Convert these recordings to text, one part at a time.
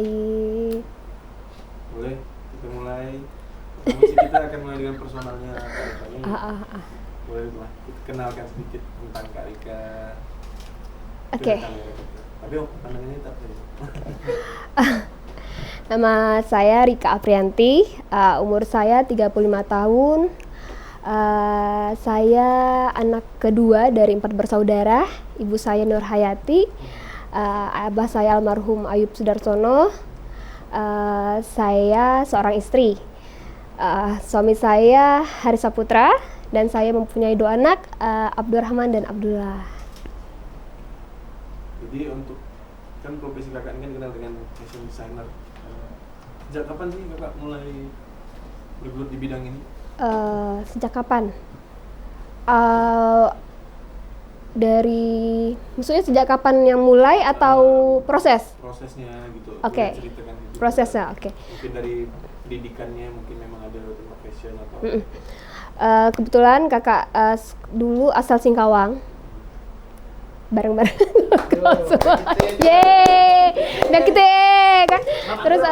Baik. Boleh kita mulai. Pertama sih kita akan mulai dengan personalnya Kak Rika ini. Boleh lah kita kenalkan sedikit tentang Kak Rika. Oke. Tapi pandangannya tak boleh. Nama saya Rika Aprianti, umur saya 35 tahun. Saya anak kedua dari 4 bersaudara. Ibu saya Nur Hayati, abah saya almarhum Ayub Sudarsono. Saya seorang istri. Suami saya Haris Saputra dan saya mempunyai 2 anak, Abdurrahman dan Abdullah. Jadi untuk kan profesi kakak ini kan kenal dengan fashion designer. Sejak kapan sih kakak mulai bergelut di bidang ini? Sejak kapan? Maksudnya sejak kapan yang mulai atau proses? Prosesnya gitu. Oke. Ceritakan gitu. Prosesnya, oke. Mungkin dari pendidikannya mungkin memang ada tentang fashion atau. Kebetulan kakak dulu asal Singkawang. Bareng-bareng semua. Yeay, udah gitu kan. Terus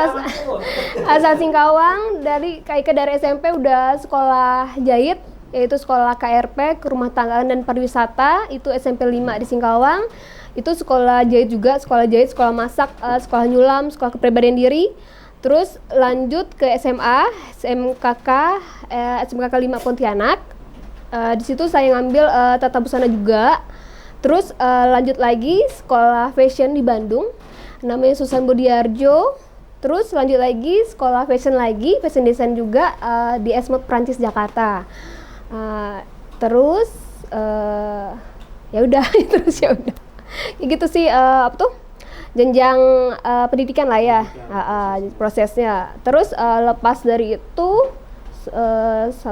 asal Singkawang, dari SMP udah sekolah jahit, yaitu sekolah KRP, Rumah Tanggaan dan Pariwisata, itu SMP 5 di Singkawang. Itu sekolah jahit juga, sekolah jahit, sekolah masak, sekolah nyulam, sekolah kepribadian diri. Terus lanjut ke SMA, SMKK 5 Pontianak. Di situ saya ngambil tata busana juga. Terus lanjut lagi sekolah fashion di Bandung, namanya Susan Budiarjo. Terus lanjut lagi sekolah fashion design juga di Esmod Prancis Jakarta. Terus ya udah, terus ya udah. Ya gitu sih jenjang pendidikan lah ya, prosesnya. Terus lepas dari itu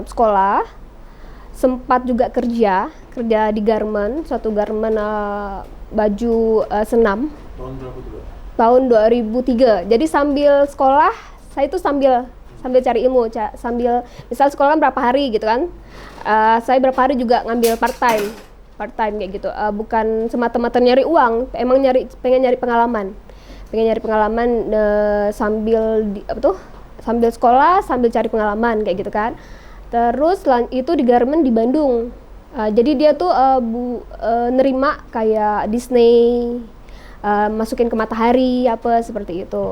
sekolah, sempat juga kerja di garment, suatu garment baju senam. Tahun berapa tuh? Tahun 2003. Jadi sambil sekolah, saya itu sambil cari ilmu, sambil misal sekolah kan berapa hari gitu kan. Saya berapa hari juga ngambil part time kayak gitu. Bukan semata-mata nyari uang, emang pengen nyari pengalaman. Sambil sambil sekolah, sambil cari pengalaman kayak gitu kan. Terus itu di garment di Bandung. Jadi dia tuh nerima kayak Disney, masukin ke Matahari apa seperti itu.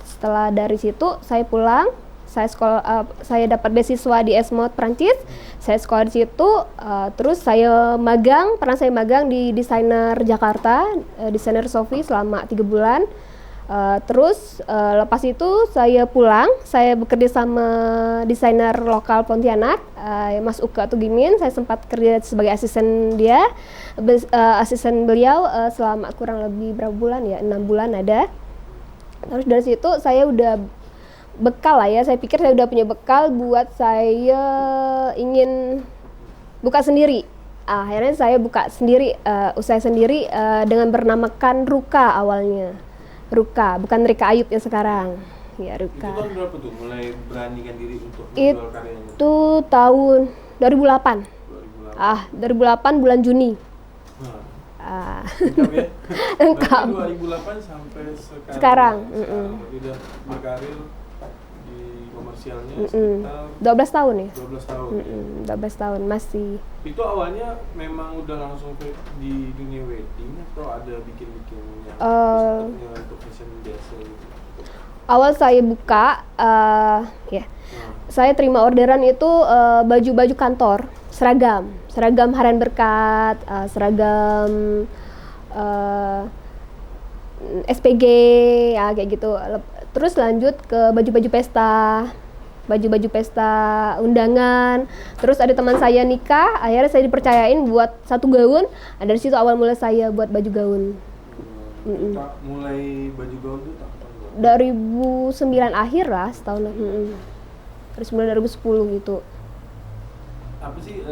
Setelah dari situ saya pulang, saya dapat beasiswa di Esmod Prancis. Saya sekolah di situ, terus pernah saya magang di desainer Jakarta, desainer Sophie selama 3 bulan. Terus lepas itu saya pulang, saya bekerja sama desainer lokal Pontianak, Mas Uka Tugimin. Saya sempat kerja sebagai asisten asisten beliau selama kurang lebih berapa bulan ya, 6 bulan ada. Terus dari situ saya udah bekal lah ya, saya pikir saya udah punya bekal buat saya ingin buka sendiri. Akhirnya saya buka sendiri, usaha sendiri dengan bernamakan Ruka awalnya. Ruka, bukan Rika Ayub yang sekarang. Ya, Ruka. Itu tahun berapa tuh mulai beranikan diri untuk menjual karyanya? Itu tahun 2008. 2008 bulan Juni. Lengkap ya? Lengkap. 2008 sampai Sekarang. Udah berkarir di komersialnya sekitar 12 tahun ya? 12 tahun. 12 tahun masih. Itu awalnya memang udah langsung di dunia wedding atau ada bikin-bikinnya untuk fashion biasa gitu? Awal saya buka, saya terima orderan itu baju-baju kantor, seragam harian berkat, seragam SPG, ya kayak gitu. Terus lanjut ke baju-baju pesta undangan. Terus ada teman saya nikah, akhirnya saya dipercayain buat satu gaun. Dari situ awal mulai saya buat baju gaun. Mulai baju gaun itu tahun 2009 akhir lah, setahun. Terus mulai 2010 gitu. Apa sih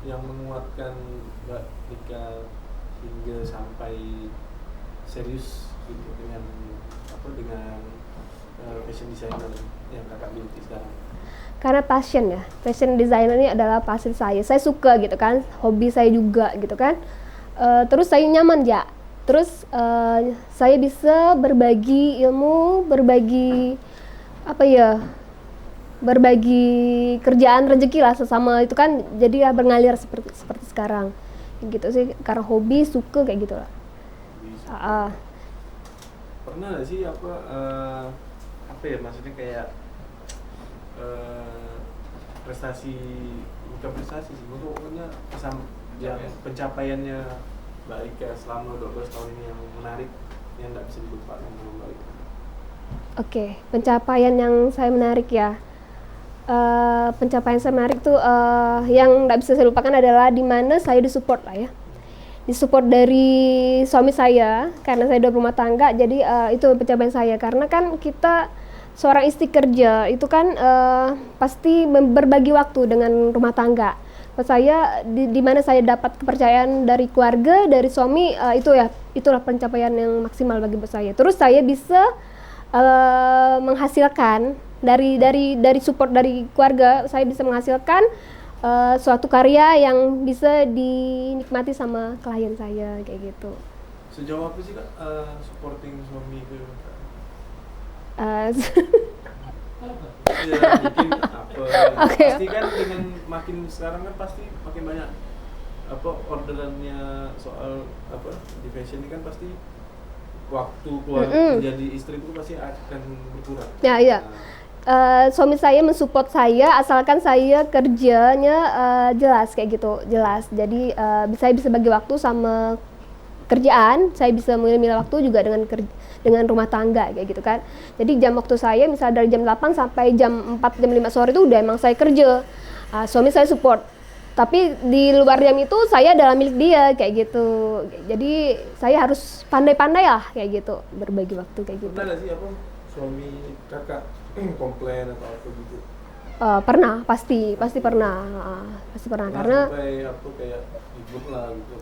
yang menguatkan Mbak Rika hingga sampai serius gitu dengan fashion designer yang kakak miliki sekarang? Karena passion ya, fashion designer ini adalah passion saya suka gitu kan, hobi saya juga gitu kan. Terus saya nyaman ya, Terus saya bisa berbagi ilmu, berbagi apa ya, berbagi kerjaan rezeki lah sesama itu kan, jadi ya berngalir seperti sekarang gitu sih, karena hobi suka kayak gitu lah. Pernah nggak sih apa ya maksudnya kayak prestasi, bukan prestasi sih, pokoknya yang pencapaiannya Mbak Rika selama 12 tahun ini yang menarik, yang nggak bisa dilupakan sama Mbak Rika? Oke, pencapaian yang saya menarik ya. Pencapaian saya menarik tuh yang nggak bisa saya lupakan adalah di mana saya disupport lah ya. Disupport dari suami saya, karena saya udah rumah tangga, jadi itu pencapaian saya. Karena kan kita seorang istri kerja itu kan pasti berbagi waktu dengan rumah tangga. Saya di mana saya dapat kepercayaan dari keluarga, dari suami, itulah pencapaian yang maksimal bagi saya. Terus saya bisa menghasilkan dari support dari keluarga, saya bisa menghasilkan suatu karya yang bisa dinikmati sama klien saya kayak gitu. Sejauh apa sih Kak supporting suami itu? Ya mungkin apa? Okay. Pasti kan dengan makin sekarang kan pasti makin banyak apa orderannya soal apa di fashion ini kan pasti waktu keluar menjadi istri itu pasti akan berkurang. Ya iya. Suami saya mensupport saya asalkan saya kerjanya jelas kayak gitu, jelas. Jadi saya bisa bagi waktu sama kerjaan, saya bisa memilih waktu juga dengan rumah tangga kayak gitu kan. Jadi jam waktu saya misalnya dari jam 8 sampai jam 4, jam 5 sore itu udah emang saya kerja. Suami saya support. Tapi di luar jam itu saya adalah milik dia kayak gitu. Jadi saya harus pandai-pandai lah kayak gitu, berbagi waktu kayak gitu. Pernah nggak sih apa suami kakak komplain atau apa gitu? Pernah, pasti pernah, karena sampai apa kayak ribut lah gitu.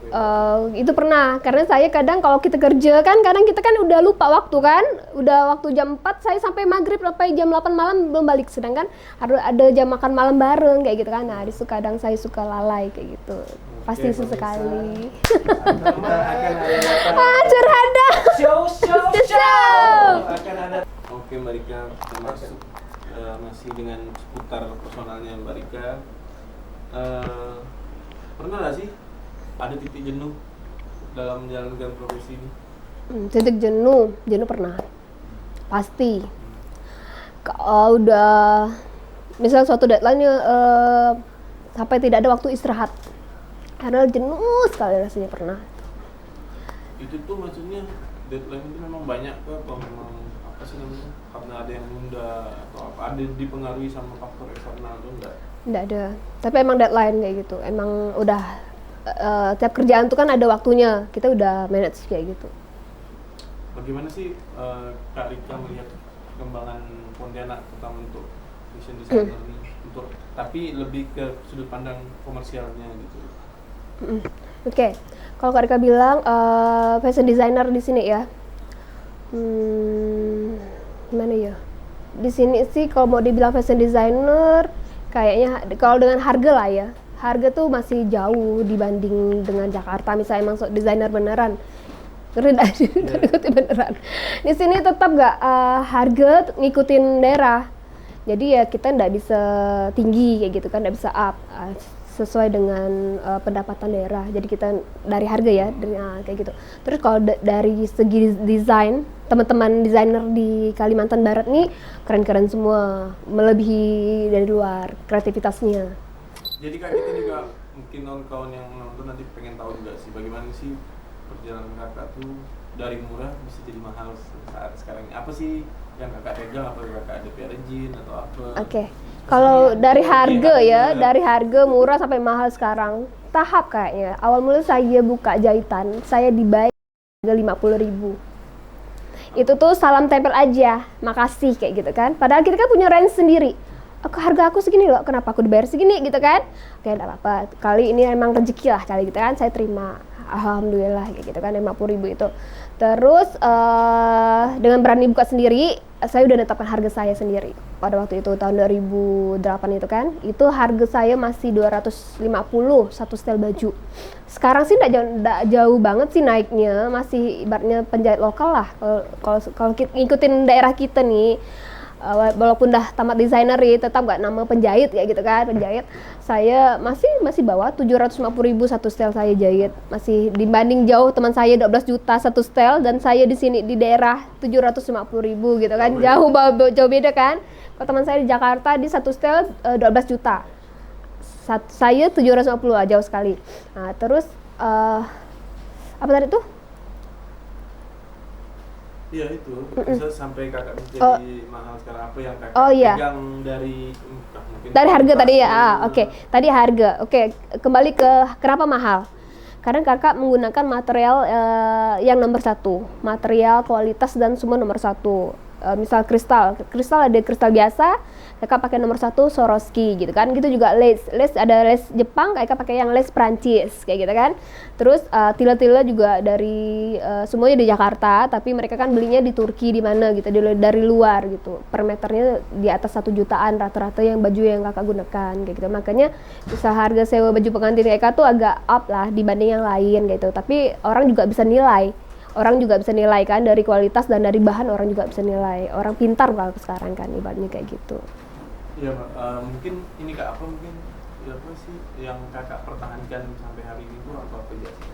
Itu pernah, karena saya kadang kalau kita kerja kan, kadang kita kan udah lupa waktu kan, udah waktu jam 4 saya sampai maghrib sampai jam 8 malam belum balik, sedangkan ada jam makan malam bareng kayak gitu kan. Nah disitu kadang saya suka lalai kayak gitu. Pasti sesekali. Kita akan ada Curhat dah. show. Akan ada. Oke Mbak Rika, termasuk masih dengan seputar personalnya Mbak Rika. Pernah nggak sih ada titik jenuh dalam menjalankan profesi ini? Titik jenuh pernah. Pasti. Kalau udah misal suatu deadline-nya sampai tidak ada waktu istirahat. Karena jenuh sekali rasanya pernah. Itu tuh maksudnya deadline itu memang banyak ke atau memang apa sih namanya? Karena ada yang nunda atau apa? Ada dipengaruhi sama faktor eksternal atau enggak? Enggak ada. Tapi emang deadline kayak gitu. Emang udah tiap kerjaan tuh kan ada waktunya. Kita udah manage kayak gitu. Bagaimana sih Kak Rika melihat perkembangan Pontianak terutama untuk fashion designer ini? Tapi lebih ke sudut pandang komersialnya gitu. Oke. Kalau Kak Rika bilang fashion designer di sini ya. Gimana ya? Di sini sih kalau mau dibilang fashion designer, kayaknya kalau dengan harga lah ya. Harga tuh masih jauh dibanding dengan Jakarta, misalnya emang desainer beneran. Beneran. Di sini tetap nggak harga ngikutin daerah. Jadi ya kita nggak bisa tinggi kayak gitu kan, nggak bisa up sesuai dengan pendapatan daerah. Jadi kita dari harga ya, kayak gitu. Terus kalau dari segi desain, teman-teman desainer di Kalimantan Barat nih keren-keren semua, melebihi dari luar kreativitasnya. Jadi Kak, kita juga mungkin kawan-kawan yang nonton nanti pengen tahu juga sih bagaimana sih perjalanan kakak tuh dari murah bisa jadi mahal saat sekarang ini. Apa sih yang kakak pegang? Apa kakak ada PRJ atau apa? Oke. Kalau dari harga ya, dari harga murah sampai mahal sekarang, tahap kayaknya. Awal mula saya buka jahitan, saya dibayar harga 50.000. Itu tuh salam tempel aja, makasih kayak gitu kan. Padahal kita kan punya range sendiri. Harga aku segini loh, kenapa aku dibayar segini gitu kan? Oke, enggak apa-apa. Kali ini emang rezeki lah kali gitu kan, saya terima. Alhamdulillah kayak gitu kan 50.000 itu. Terus dengan berani buka sendiri, saya udah netapkan harga saya sendiri. Pada waktu itu tahun 2008 itu kan, itu harga saya masih 250 satu setel baju. Sekarang sih nggak jauh banget sih naiknya, masih ibaratnya penjahit lokal lah. Kalau ngikutin daerah kita nih, walaupun dah tamat desainer ya, tetap nggak nama penjahit kayak gitu kan, penjahit. Saya masih bawa 750.000 satu setel saya jahit, masih dibanding jauh teman saya 12 juta satu setel, dan saya di sini di daerah 750.000 gitu kan, jauh beda kan. Kalau teman saya di Jakarta di satu setel 12 juta, saya 750, jauh sekali. Nah terus apa tadi tuh? Iya itu, bisa sampai kakak menjadi mahal sekarang, apa yang kakak pegang dari mungkin dari harga tadi ya. Oke. Tadi harga. Oke, kembali ke kenapa mahal. Karena kakak menggunakan material yang nomor 1, material, kualitas dan semua nomor 1. Misal kristal ada kristal biasa, kakak pakai nomor 1 Swarovski gitu kan. Gitu juga lace ada lace Jepang, kakak pakai yang lace Prancis kayak gitu kan. Terus tila-tila juga dari semuanya di Jakarta, tapi mereka kan belinya di Turki di mana gitu, dari luar gitu. Per meternya di atas 1 jutaan rata-rata yang baju yang kakak gunakan kayak gitu. Makanya bisa harga sewa baju pengantin kakak tuh agak up lah dibanding yang lain gitu. Tapi orang juga bisa nilai kan dari kualitas dan dari bahan, orang juga bisa nilai. Orang pintar kalau sekarang kan ibaratnya kayak gitu. Iya, mungkin ini kak, apa mungkin ya apa sih yang kakak pertahankan sampai hari ini tuh apa aja sih?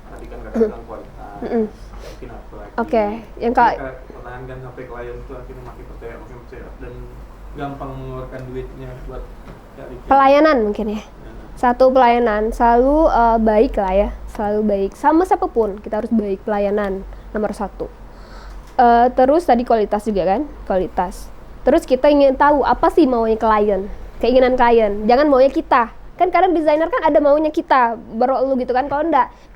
Tadi kan kakak bilang kualitas, mungkin apa lagi? Oke, yang kak pertahankan sampai klien tuh akhirnya makin percaya dan gampang mengeluarkan duitnya buat cari pelayanan mungkin ya. Satu, pelayanan selalu baik lah ya, selalu baik sama siapapun kita harus baik, pelayanan nomor 1. Terus tadi kualitas juga kan, kualitas. Terus kita ingin tahu apa sih maunya klien, keinginan klien, jangan maunya kita. Kan kadang desainer kan ada maunya kita, baru lu gitu kan. Kalau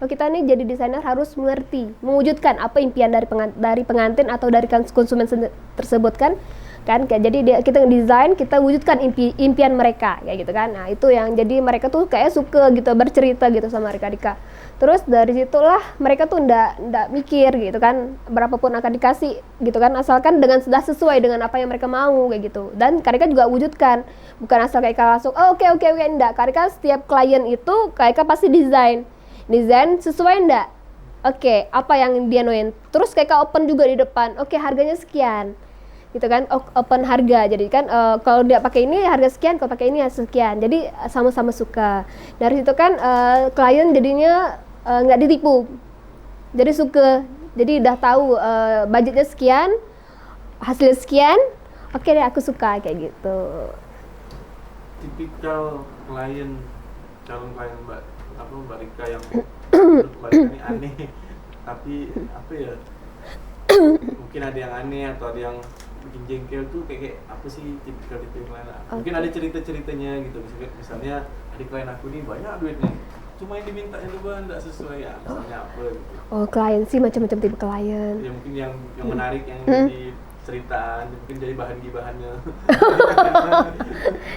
kita nih jadi desainer harus mengerti, mewujudkan apa impian dari pengantin atau dari konsumen tersebut kan. Jadi kita desain, kita wujudkan impian mereka kayak gitu kan. Nah itu yang jadi mereka tuh kayak suka gitu bercerita gitu sama Rika. Terus dari situlah mereka tuh ndak mikir gitu kan, berapapun akan dikasih gitu kan, asalkan dengan sudah sesuai dengan apa yang mereka mau kayak gitu. Dan Karika juga wujudkan, bukan asal Karika langsung oke ndak. Karika setiap klien itu Karika pasti desain sesuai ndak. Oke, apa yang dia noin. Terus Karika open juga di depan. Oke, harganya sekian. Gitu kan, open harga. Jadi kan kalau dia pakai ini harga sekian, kalau pakai ini sekian. Jadi sama-sama suka. Dari situ kan klien jadinya nggak ditipu. Jadi suka. Jadi udah tahu budgetnya sekian, hasilnya sekian. Oke deh, aku suka kayak gitu. Tipikal calon klien Mbak Rika yang Mbak Rika ini aneh. Tapi apa ya? Mungkin ada yang aneh atau ada yang bikin jengkel tuh kayak apa sih tipikal klien? Mungkin ada cerita-ceritanya gitu. Misalnya adik klien aku nih banyak duitnya, cuma yang dimintanya tuh nggak sesuai ya, misalnya apa gitu. Oh, klien sih macam-macam tipe klien. Ya mungkin yang menarik, yang jadi ceritaan, mungkin jadi bahan gibahannya.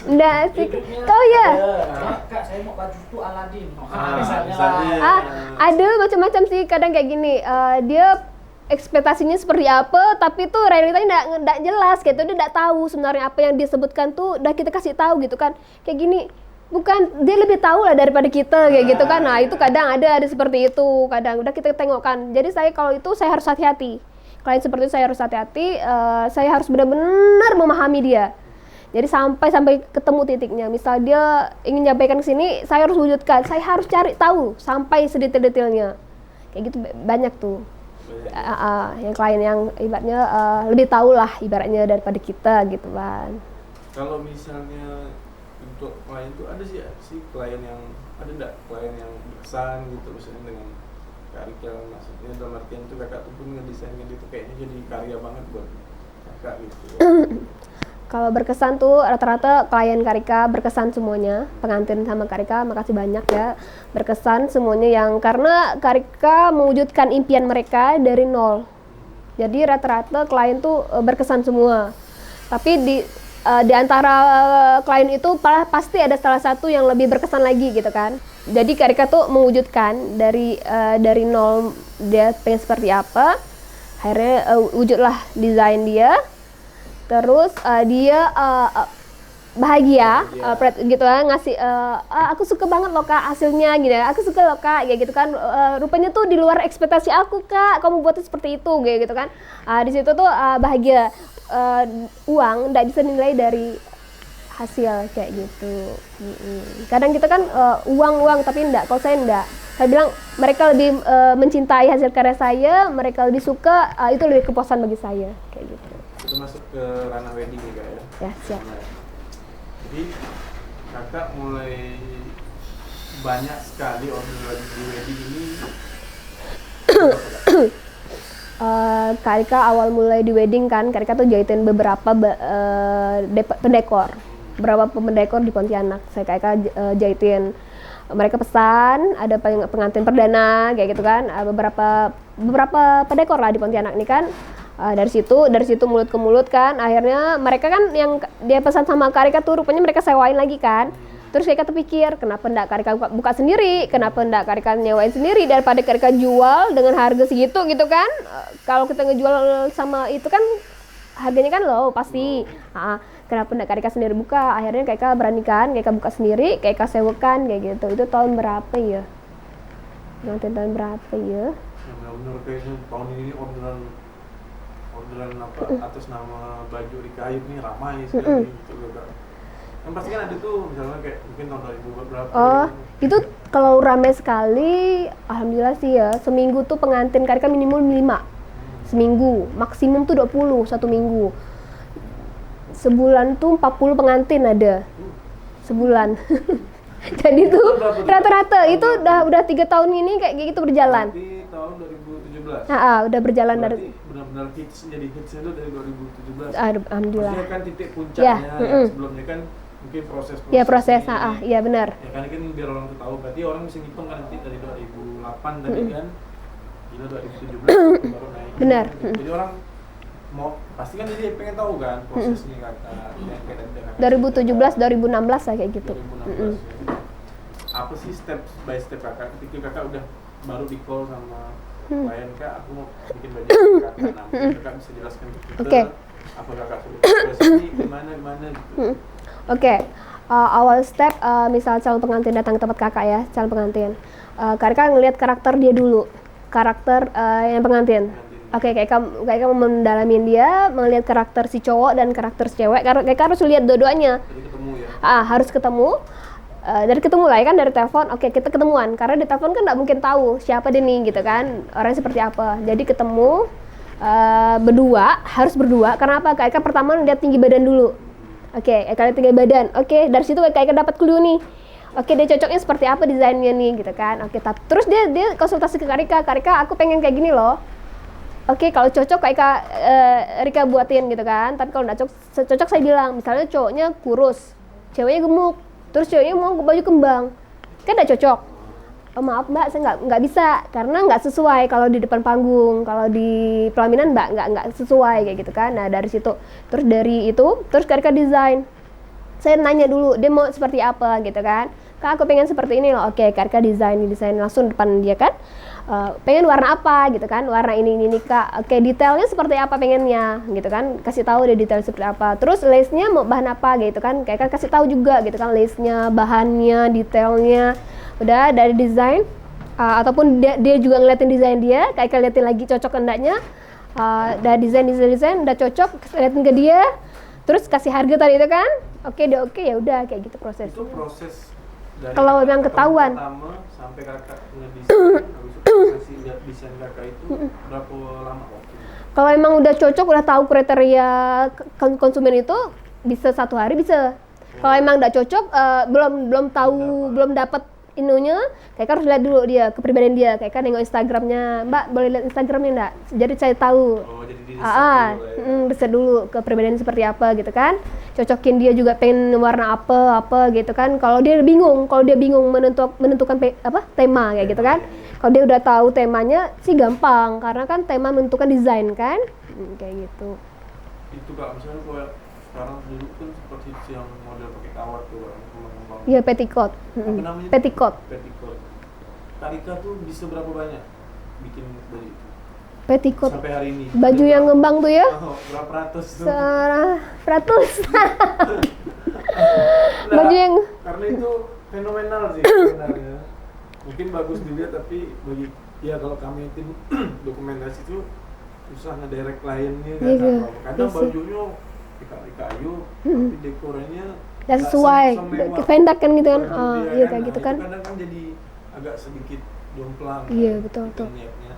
Enggak sih. Kau ya? Kak, saya mau baju tuh Aladin. Misalnya. Ada macam-macam sih kadang kayak gini. Dia ekspektasinya seperti apa, tapi tuh realitanya nggak jelas gitu. Dia nggak tahu sebenarnya apa yang disebutkan tuh udah kita kasih tahu gitu kan. Kayak gini, bukan, dia lebih tahu lah daripada kita kayak gitu kan. Nah itu kadang ada seperti itu, kadang udah kita tengokkan. Jadi saya kalau itu saya harus hati-hati. Klien seperti itu saya harus hati-hati, saya harus benar-benar memahami dia. Jadi sampai ketemu titiknya. Misal dia ingin nyampaikan ke sini, saya harus wujudkan. Saya harus cari tahu sampai sedetail-detailnya. Kayak gitu banyak tuh. Yang klien yang ibaratnya lebih tahu lah ibaratnya daripada kita gitu kan. Kalau misalnya untuk klien itu ada sih klien yang ada enggak klien yang berkesan gitu misalnya dengan Kak Rika, maksudnya dalam artian itu kakak tuh pun ngedesainnya gitu kayaknya jadi karya banget buat kakak gitu. Kalau berkesan tuh rata-rata klien Karika berkesan semuanya, pengantin sama Karika makasih banyak ya, berkesan semuanya yang karena Karika mewujudkan impian mereka dari nol. Jadi rata-rata klien tuh berkesan semua. Tapi di antara klien itu pasti ada salah satu yang lebih berkesan lagi gitu kan. Jadi Kak Rika tuh mewujudkan dari nol dia pengen seperti apa, akhirnya wujudlah desain dia. Terus dia bahagia, gitu kan, ngasih aku suka banget loh Kak hasilnya gitu ya, aku suka loh Kak, kayak gitu kan. Rupanya tuh di luar ekspektasi aku Kak, kamu buatnya seperti itu kayak gitu kan. Di situ tuh bahagia. Uang nggak bisa dinilai dari hasil kayak gitu. Kadang kita kan uang tapi enggak, kalau saya enggak. Saya bilang mereka lebih mencintai hasil karya saya, mereka lebih suka, itu lebih kepuasan bagi saya kayak gitu. Itu masuk ke ranah wedding nih Kak ya. Ya, siap. Nah, jadi Kakak mulai banyak sekali orderan di wedding ini. Kak Rika awal mulai di wedding kan, Kak Rika tuh jahitin beberapa pendekor, beberapa pendekor di Pontianak. Saya Kak Rika jahitin, mereka pesan ada pengantin perdana kayak gitu kan, beberapa pendekor lah di Pontianak nih kan. Dari situ mulut ke mulut kan, akhirnya mereka kan yang dia pesan sama Kak Rika tuh rupanya mereka sewain lagi kan. Terus Kak Rika terpikir, kenapa enggak Kak Rika buka sendiri, kenapa enggak Kak Rika nyewain sendiri daripada Kak Rika jual dengan harga segitu gitu kan. Kalau kita ngejual sama itu kan harganya kan low pasti. Kenapa enggak Kak Rika sendiri buka, akhirnya Kak Rika beranikan, Kak Rika buka sendiri, Kak Rika sewakan kayak gitu. Itu tahun berapa ya? Nanti tahun berapa ya? Yang benar-benar kayaknya tahun ini orderan apa atas nama baju Rika Ayub nih ramai sekali gitu loh Kak. Kan pasti kan ada tuh misalnya kayak mungkin tahun 2000 berapa. Itu kalau ramai sekali, alhamdulillah sih ya. Seminggu tuh pengantin Kak Rika minimal 5. Seminggu, maksimum tuh 20 satu minggu. Sebulan tuh 40 pengantin ada. Sebulan. Jadi tuh rata-rata itu udah 3 tahun ini kayak gitu berjalan. Berarti tahun 2017. Udah berjalan berarti dari benar-benar jadi hitsnya itu dari 2017. Alhamdulillah. Maksudnya kan titik puncaknya yang sebelumnya kan mungkin proses. Ya proses, iya benar. Ya kan ini biar orang tuh tahu, berarti orang bisa ngitung kan nanti dari 2008 tadi kan, gila 2017 baru naik. Benar. Jadi orang mau pasti kan jadi pengen tahu kan prosesnya Kakak yang kayak tadi. 2017, 2016 lah kayak gitu. 2016 ya. Apa sih step by step Kakak ketika Kakak udah baru di call sama klien Kak, aku mau bikin baju Kakak, nah mungkin Kakak bisa jelaskan ke kita apa Kakak sudah prosesnya gimana gitu. Oke. Awal step misal calon pengantin datang ke tempat Kakak ya, calon pengantin. Kak Rika ngelihat karakter dia dulu, karakter yang pengantin. Oke, kayak kamu mendalamin dia, melihat karakter si cowok dan karakter si cewek. Kayak harus lihat dua-duanya. Jadi ketemu ya. Harus ketemu. Dari ketemu lah ya kan, dari telepon. Oke, kita ketemuan. Karena di telepon kan nggak mungkin tahu siapa dia nih gitu kan, orangnya seperti apa. Jadi ketemu berdua, harus berdua. Karena apa? Kayak pertama lihat tinggi badan dulu. Oke, kalian tinggi badan. Oke, dari situ kayak dapat clue nih. Oke, dia cocoknya seperti apa desainnya nih gitu kan. Oke, terus dia konsultasi ke Kak Rika, aku pengen kayak gini loh. Oke, kalau cocok Kak Rika buatin gitu kan. Tapi kalau nggak cocok saya bilang, misalnya cowoknya kurus, ceweknya gemuk, terus ceweknya mau baju kembang, kan nggak cocok. Maaf Mbak, saya nggak bisa karena nggak sesuai kalau di depan panggung, kalau di pelaminan Mbak nggak sesuai kayak gitu kan. Nah dari situ, terus dari itu, terus Kak Rika desain. Saya nanya dulu dia mau seperti apa gitu kan. Kak aku pengen seperti ini loh. Oke, Kak Rika desain langsung depan dia kan. Pengen warna apa gitu kan, warna ini Kak. Oke, detailnya seperti apa pengennya gitu kan, kasih tahu deh detail seperti apa. Terus lace-nya mau bahan apa gitu kan, kayak kan kasih tahu juga gitu kan, lace-nya, bahannya, detailnya. Udah dari desain, ataupun dia juga ngeliatin desain dia, kayak liatin lagi cocok enggaknya. Udah desain udah cocok, liatin ke dia, terus kasih harga tadi itu kan. Oke ya udah kayak gitu prosesnya. Itu proses dari kalau yang ketahuan pertama sampai Kakak ngedesain, habis itu kasih lihat desain Kakak itu berapa lama waktu? Kalau emang udah cocok, udah tahu kriteria konsumen itu, bisa 1 hari bisa. Kalau emang nggak cocok, belum tahu, belum dapat inunya, kayak harus lihat dulu dia, kepribadian dia. Kayak kan nengok Instagramnya, Mbak boleh lihat Instagramnya enggak? Jadi saya tahu. Oh, jadi di riset riset dulu kepribadian seperti apa gitu kan. Cocokin dia juga pengen warna apa gitu kan. Kalau dia bingung menentukan tema kayak gitu kan. Kalau dia udah tahu temanya sih gampang, karena kan tema menentukan desain kan. Kayak gitu. Itu Kak, misalnya kalau sekarang dulu kan sempat hits yang model pakai kawat tuh kembang-kembang. Iya, petticoat. Apa namanya? Petticoat. Petticoat. Kak Rika tuh bisa berapa banyak bikin baju itu? Petticoat. Sampai hari ini. Baju yang ngembang tuh ya? Oh, berapa ratus tuh? Seratus. Nah, Baju yang karena itu fenomenal sih sebenarnya. Mungkin bagus dilihat tapi bagi ya kalau kami tim dokumentasi itu susah ngedirect kliennya kan. Iya, Kadang iya sih. bajunya kayu tapi dekornya nggak nggak sesuai, semewah pendak kan gitu kan? baju Oh, dia iya kan. kayak Nah, gitu itu kan? kadang kan jadi agak sedikit jomplang. Iya, kan, betul, gitu betul. niatnya.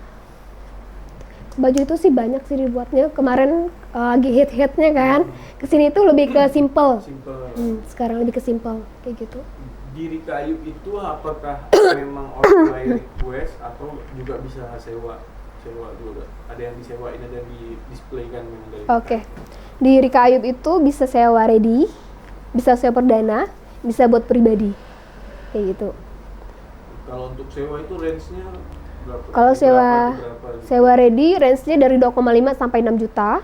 Baju itu sih banyak sih dibuatnya. Kemarin lagi hit-hitnya kan. Kesini tuh lebih ke simple. Simple. Sekarang lebih ke simple kayak gitu. Diri kayu itu apakah memang orang by request atau juga bisa sewa juga? Ada yang disewain, ada yang di displaykan memang dari. Oke. Di Rika Ayub itu bisa sewa ready, bisa sewa perdana, bisa buat pribadi. Kayak gitu. Kalau untuk sewa itu range-nya berapa? Kalau Berapa gitu? sewa ready range-nya dari 2,5 sampai 6 juta.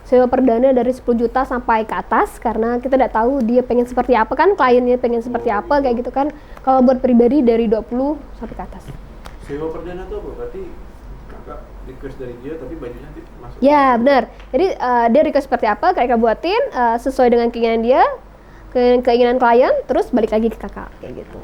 Sewa perdana dari 10 juta sampai ke atas karena kita tidak tahu dia pengen seperti apa kan, kliennya pengen seperti apa kayak gitu kan. Kalau buat pribadi dari 20 sampai ke atas. Sewa perdana itu apa? Berarti kakak request dari dia tapi bajunya nanti masuk. Ya, benar. Jadi dia request seperti apa, kakak buatin sesuai dengan keinginan dia, keinginan klien, terus balik lagi ke kakak kayak gitu.